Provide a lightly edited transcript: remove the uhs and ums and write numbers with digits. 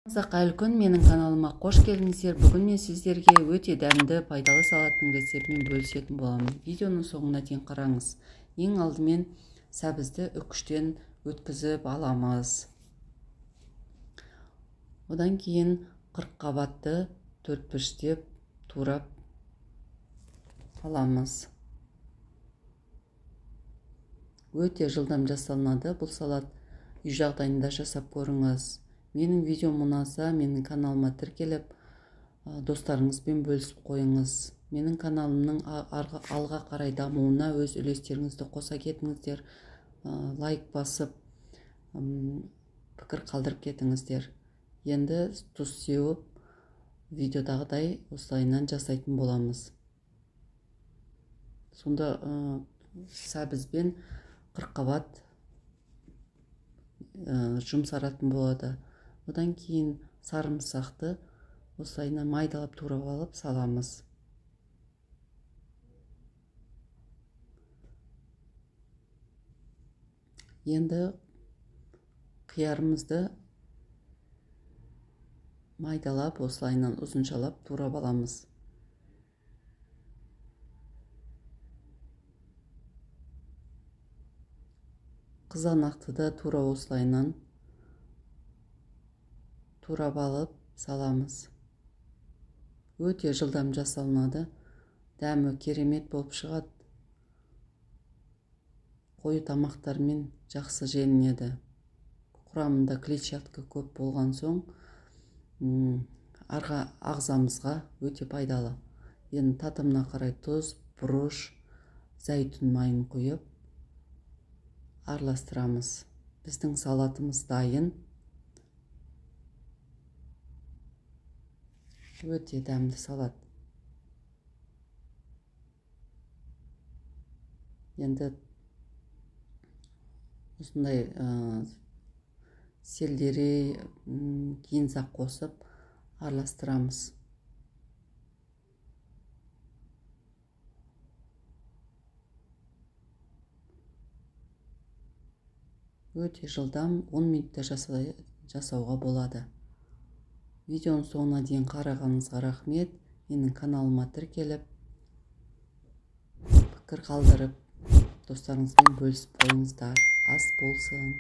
Қайырлы күн, менің каналыма қош келдіңіздер. Бүгін мен сіздерге өте дәмді, пайдалы салаттың рецептімен бөлісетін боламын. Видеоның соңына дейін қараңыз. Ең алдымен сәбізді үкіштен өткізіп аламыз. Одан кейін қырыққабатты төртбұрыштеп турап аламыз. Өте жылдам жасалынады. Бұл салат үй жағдайында жасап көріңіз. Менің видеом ұнаса, менің каналыма тіркеліп, достарыңызбен бөлісіп қойыңыз. Менің каналымның алға қарай дамуына өз үлестеріңізді қоса кетіңіздер. Лайк басып, пікір қалдырып кетіңіздер. Енді тұз сеуіп, видеодағыдай осылайынан жасайтын боламыз. Сонда сәбізбен қырыққабат жұмсаратын болады. Одан кейін сарымсақты осылайынан майдалап турап алып саламыз. Енді қиярымызды майдалап осылайынан ұзыншалап турап аламыз. Қызанақты да тура осылайынан турап алып саламыз. Өте жылдам жасалынады. Дәмі керемет болып шығады. Қою тамақтармен жақсы жеңіледі. Құрамында клетчатка көп болған соң, ағзамызға өте пайдалы. Енді татымына қарай тұз, бұрыш, зәйтүн майын құйып араластырамыз. Біздің салатымыз дайын. Өте дәмді салат. Енді осындай селдері, кинза қосып араластырамыз. Өте жылдам 10 минутта жасауға болады. Видеоның соңына дейін қарағаныңызға рахмет. Менің каналыма тіркеліп, пікір қалдырып, достарыңызбен бөлісіп қойыңыздар. Ас болсын.